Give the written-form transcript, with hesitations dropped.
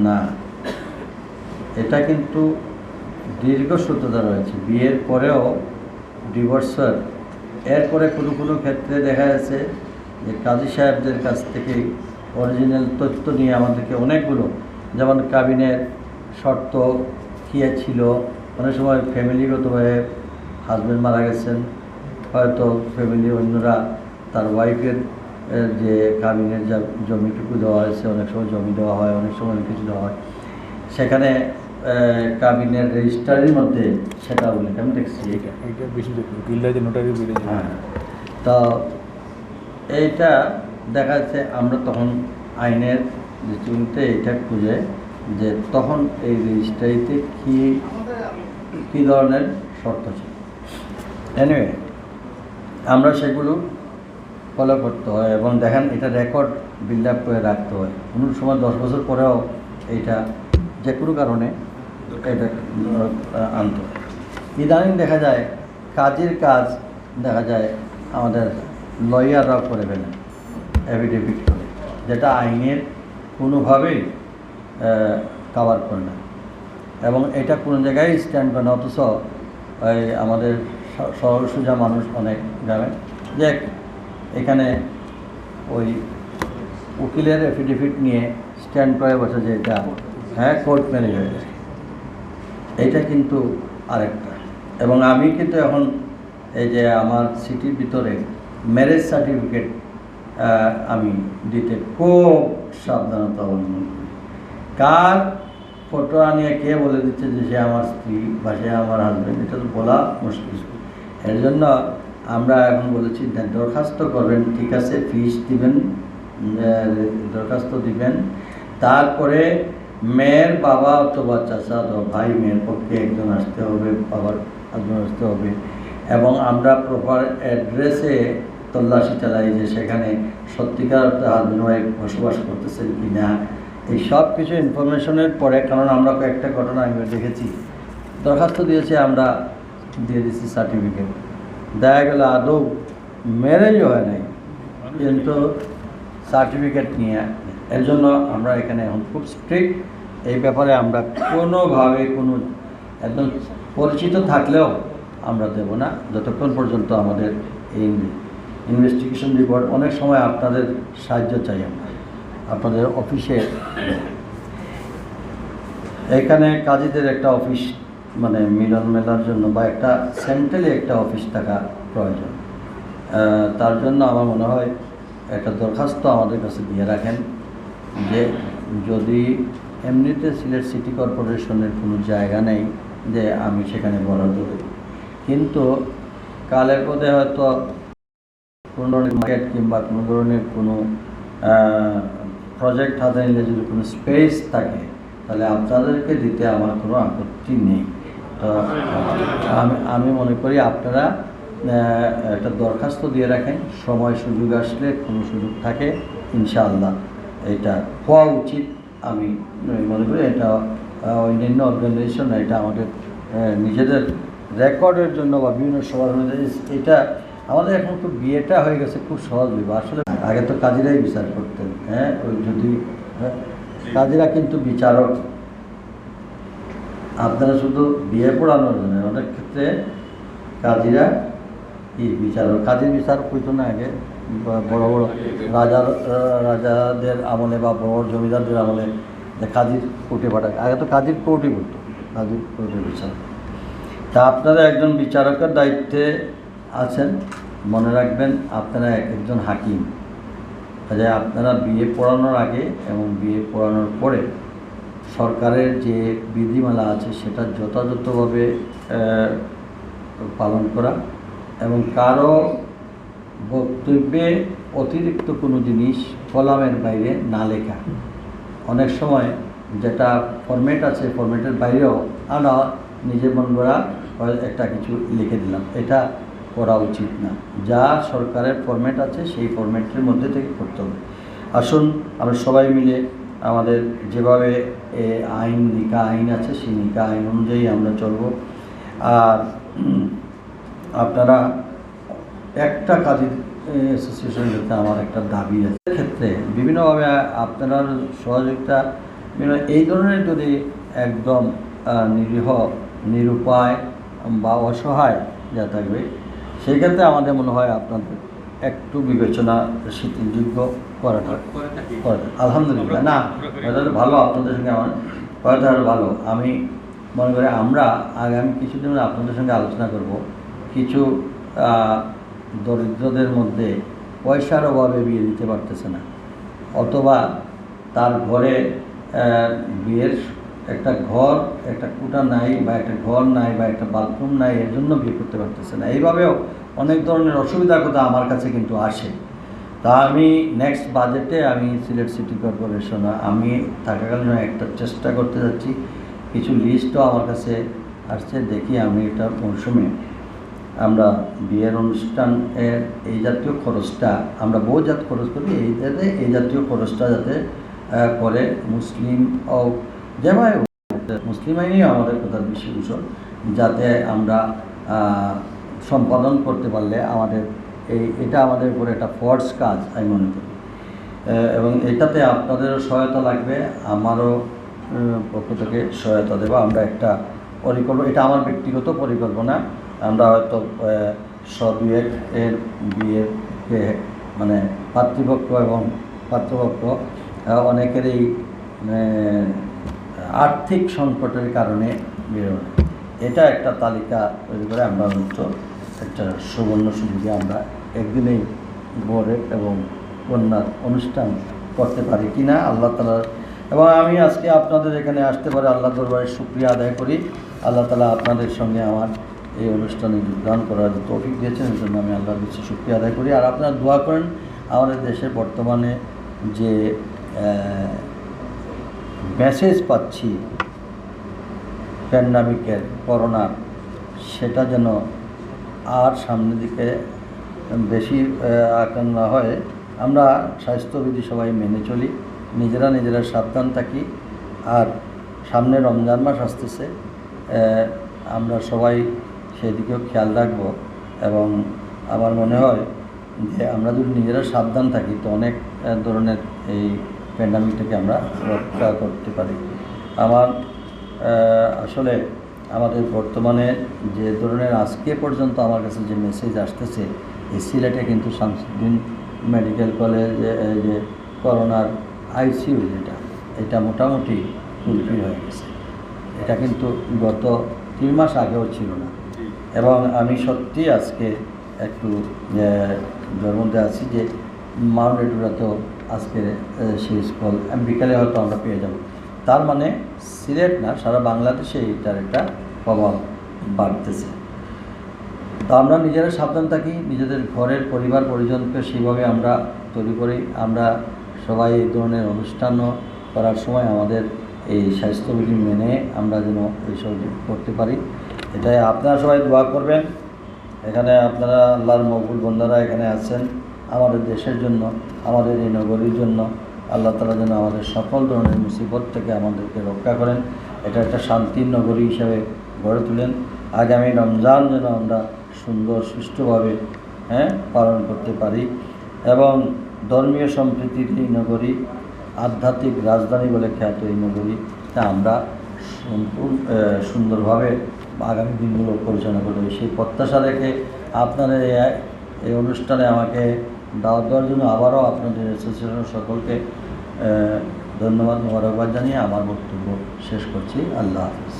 না, এটা কিন্তু দীর্ঘ সূত্রতা রয়েছে। বিয়ের পরেও ডিভোর্সের এরপরে কোনো কোনো ক্ষেত্রে দেখা যাচ্ছে যে কাজী সাহেবদের কাছ থেকে অরিজিনাল তথ্য নিয়ে আমাদেরকে অনেকগুলো, যেমন কাবিনের শর্ত কী ছিল, অনেক সময় ফ্যামিলিগতভাবে হাজব্যান্ড মারা গেছেন, হয়তো ফ্যামিলি অন্যরা তার ওয়াইফের যে কাবিনের যা জমিটুকু দেওয়া হয়েছে, অনেক সময় জমি দেওয়া হয়, অনেক সময় কিছু দেওয়া হয়, সেখানে কাবিনের রেজিস্ট্রারির মধ্যে সেটা উল্লেখ আমি দেখছি। হ্যাঁ, তো এইটা দেখা যাচ্ছে আমরা তখন আইনের দৃষ্টিভঙ্গিতে এইটা খুঁজে যে তখন এই রেজিস্ট্রারিতে কী ধরনের শর্ত ছিল। এনিওয়ে আমরা সেগুলো ফলো করতে হয় এবং দেখেন এটা রেকর্ড বিল্ড আপ করে রাখতে হয়। কোনো সময় 10 বছর পরেও এইটা যে কোনো কারণে এটা আনতে হয়। ইদানিং দেখা যায় কাজের কাজ দেখা যায় আমাদের লয়াররাও করে ফেলেন, অ্যাফিডেভিট করে, যেটা আইনের কোনোভাবেই কভার করে না এবং এটা কোনো জায়গায় স্ট্যান্ড করে না। অথচ আমাদের সরল সোজা মানুষ অনেক গ্রামে যে এখানে ওই উকিলের অ্যাফিডেভিট নিয়ে স্ট্যান্ড করে বসে যে এটা কোর্ট ম্যারেজ হয়ে যায়। এইটা কিন্তু আরেকটা। এবং আমি কিন্তু এখন এই যে আমার সিটির ভিতরে ম্যারেজ সার্টিফিকেট আমি দিতে খুব সাবধানতা অবলম্বন করি। কার ফটো আনিয়ে কে বলে দিচ্ছে যে সে আমার স্ত্রী বা সে আমার হাজব্যান্ড, এটা তো বলা মুশকিল। এর জন্য আমরা এখন বলেছি দরখাস্ত করবেন, ঠিক আছে, ফিস দিবেন, দরখাস্ত দিবেন, তারপরে মেয়ের বাবা অথবা চাচা অথবা ভাই, মেয়ের পক্ষে একজন আসতে হবে, বাবার একজন আসতে হবে এবং আমরা প্রপার অ্যাড্রেসে তল্লাশি চালাই যে সেখানে সত্যিকার হাজব্যান্ড ওয়াইফ বসবাস করতেছেন কি না। এই সব কিছু ইনফরমেশনের পরে, কারণ আমরা কয়েকটা ঘটনা আমি দেখেছি, দরখাস্ত দিয়েছে, আমরা দিয়ে দিচ্ছি সার্টিফিকেট, দেখা গেল আদৌ ম্যারেজও হয় নাই কিন্তু সার্টিফিকেট নিয়ে। এর জন্য আমরা এখানে এখন খুব স্ট্রিক্ট এই ব্যাপারে। আমরা কোনোভাবে কোনো একদম পরিচিত থাকলেও আমরা দেব না যতক্ষণ পর্যন্ত আমাদের এই ইনভেস্টিগেশন রিপোর্ট। অনেক সময় আপনাদের সাহায্য চাই আমরা আপনাদের অফিসে। এখানে কাজীদের একটা অফিস মানে মিলন মেলার জন্য বা একটা সেন্ট্রালি একটা অফিস থাকা প্রয়োজন। তার জন্য আমার মনে হয় একটা দরখাস্ত আমাদের কাছে দিয়ে রাখেন যে যদি এমনিতে সিলেট সিটি কর্পোরেশনের কোনো জায়গা নেই যে আমি সেখানে বরাদ্দ দেব, কিন্তু কালের পথে হয়তো কোনো ধরনের মার্কেট কিংবা কোনো ধরনের কোনো প্রজেক্ট হাতে নিলে যদি কোনো স্পেস থাকে তাহলে আপনাদেরকে দিতে আমার কোনো আপত্তি নেই। তো আমি মনে করি আপনারা একটা দরখাস্ত দিয়ে রাখেন, সময় সুযোগ আসলে কোনো সুযোগ থাকে ইনশাআল্লাহ এটা হওয়া উচিত। আমি মনে করি এটা অন্যান্য অর্গানাইজেশন, এটা আমাদের নিজেদের রেকর্ডের জন্য বা বিভিন্ন সবার অনুযায়ী এটা আমাদের এখন তো বিয়েটা হয়ে গেছে খুব সহজ বিবাহ। আসলে আগে তো কাজীরাই বিচার করতেন, ওই যদি কাজীরা কিন্তু বিচারক, আপনারা শুধু বিয়ে পড়ানোর জন্য, অনেক ক্ষেত্রে কাজীরা বিচারক, কাজীর বিচার হইতো না আগে বড় বড় রাজাদের আমলে বা বড় জমিদারদের আমলে কাজীর কোর্টে পাঠায়। আগে তো কাজীর কোর্টই বলতো, কাজীর কোর্টের বিচার। তা আপনারা একজন বিচারকের দায়িত্বে আছেন, মনে রাখবেন আপনারা একজন হাকিম। কাজে আপনারা বিয়ে পড়ানোর আগে এবং বিয়ে পড়ানোর পরে সরকারের যে বিধিমালা আছে সেটা যথাযথভাবে পালন করা এবং কারো বক্তব্যে অতিরিক্ত কোনো জিনিস কলামের বাইরে না লেখা। অনেক সময় যেটা ফরম্যাট আছে ফরম্যাটের বাইরেও আমরা নিজে মন গড়া একটা কিছু লিখে দিলাম, এটা করা উচিত না। যা সরকারের ফরম্যাট আছে সেই ফরম্যাটের মধ্যে থেকে করতে হবে। আসুন আমরা সবাই মিলে আমাদের যেভাবে আইন নিকা আইন আছে সেই নিকা আইন অনুযায়ী আমরা চলব। আর আপনারা একটা কাজের অ্যাসোসিয়েশনের ক্ষেত্রে আমার একটা দাবি আছে, ক্ষেত্রে বিভিন্নভাবে আপনারা সহযোগিতা এই ধরনের যদি একদম নিরীহ নিরুপায় বা অসহায় যা থাকবে, সেই ক্ষেত্রে আমাদের মনে হয় আপনাদের একটু বিবেচনা শিথিলযোগ্য করাটা আলহামদুলিল্লাহ না, এটা ভালো, আপনাদের সঙ্গে আমার করাটা আরও ভালো। আমি মনে করি আমরা আগামী কিছুদিন আপনাদের সঙ্গে আলোচনা করব, কিছু দরিদ্রদের মধ্যে পয়সার অভাবে বিয়ে দিতে পারতেছে না, অথবা তার ঘরে বিয়ের একটা ঘর, একটা কুটা নাই, বা একটা ঘর নাই, বা একটা বাথরুম নাই, এর জন্য বিয়ে করতে পারতেছে না। এইভাবেও অনেক ধরনের অসুবিধার কথা আমার কাছে কিন্তু আসে। তা আমি নেক্সট বাজেটে আমি সিলেট সিটি কর্পোরেশন আমি থাকাকালীন একটা চেষ্টা করতে যাচ্ছি, কিছু লিস্টও আমার কাছে আসছে, দেখি আমি এটা মৌসুমে আমরা বিয়ের অনুষ্ঠানের এই জাতীয় খরচটা, আমরা বহুজাত খরচ করি, এই জাতীয় খরচটা যাতে করে মুসলিম ও যেভাবে মুসলিম আইনেই আমাদের কথা বেশি বিষয়, যাতে আমরা সম্পাদন করতে পারলে আমাদের এটা আমাদের উপরে একটা ফর্স কাজ আমি মনে করি, এবং এটাতে আপনাদেরও সহায়তা লাগবে, আমারও পক্ষ থেকে সহায়তা দেবো। আমরা একটা পরিকল্পনা, এটা আমার ব্যক্তিগত পরিকল্পনা, আমরা হয়তো দুয়েক এর বিয়েকে মানে পাতৃপক্ষ এবং পাত্রপক্ষ অনেকেরই আর্থিক সংকটের কারণে বেরোয়, এটা একটা তালিকা তৈরি করে আমরা হয়তো একটা সুবর্ণ সুযোগে আমরা একদিনেই বরের এবং কন্যার অনুষ্ঠান করতে পারি কি না আল্লাহ তাআলা। এবং আমি আজকে আপনাদের এখানে আসতে পারে আল্লাহ দরবারে শুকরিয়া আদায় করি, আল্লাহ তাআলা আপনাদের সঙ্গে আমার এই অনুষ্ঠানে যোগদান করার তৌফিক দিয়েছেন, এই জন্য আমি আল্লাহর কাছে শুকরিয়া আদায় করি। আর আপনারা দোয়া করেন আমাদের দেশে বর্তমানে যে মেসেজ পাচ্ছি প্যান্ডামিকের, করোনার, সেটা যেন আর সামনের দিকে বেশি আক্রান্ত না হয়। আমরা স্বাস্থ্যবিধি সবাই মেনে চলি, নিজেরা সাবধান থাকি। আর সামনে রমজান মাস আসতেছে, আমরা সবাই সেদিকেও খেয়াল রাখব। এবং আমার মনে হয় যে আমরা যদি নিজেরা সাবধান থাকি তো অনেক ধরনের এই প্যান্ডামিক থেকে আমরা রক্ষা করতে পারি। আমার আসলে আমাদের বর্তমানে যে ধরনের আজকে পর্যন্ত আমার কাছে যে মেসেজ আসতেছে, এই সিলেটে কিন্তু শামসুদ্দিন মেডিকেল কলেজে যে করোনার আইসিইউ এটা মোটামুটি ফুলফিল হয়ে গেছে। এটা কিন্তু গত 3 মাস আগেও ছিল না। এবং আমি সত্যি আজকে একটু মধ্যে আছি যে মাউন্ট এডুরাতেও আজকে সেই স্কুল বিকালে হয়তো আমরা পেয়ে যাব। তার মানে সিলেট না, সারা বাংলাদেশে এটার একটা প্রভাব বাড়তেছে। তো আমরা নিজেরা সাবধান থাকি, নিজেদের ঘরের পরিবার পরিজনকে সেইভাবে আমরা তৈরি করি। আমরা সবাই এই ধরনের অনুষ্ঠানও করার সময় আমাদের এই স্বাস্থ্যবিধি মেনে আমরা যেন এইসব করতে পারি, এটাই আপনারা সবাই দোয়া করবেন। এখানে আপনারা আল্লাহর মকবুল বন্দারা এখানে আছেন, আমাদের দেশের জন্য, আমাদের এই নগরীর জন্য আল্লাহ তাআলা যেন আমাদের সকল ধরনের মুসিবত থেকে আমাদেরকে রক্ষা করেন, এটা একটা শান্তির নগরী হিসাবে গড়ে তোলেন। আগামী রমজান যেন আমরা সুন্দর সুষ্ঠুভাবে পালন করতে পারি। এবং ধর্মীয় সম্প্রীতির এই নগরী, আধ্যাত্মিক রাজধানী বলে খ্যাত এই নগরী, তা আমরা সুন্দরভাবে আগামী দিনগুলো পরিচালনা করব, সেই প্রত্যাশা রেখে আপনাদের এই অনুষ্ঠানে আমাকে দাওয়াত দেওয়ার জন্য আবারও আপনাদের অ্যাসোসিয়েশনের সকলকে ধন্যবাদ মোবারকবাদ জানিয়ে আমার বক্তব্য শেষ করছি। আল্লাহ হাফিজ।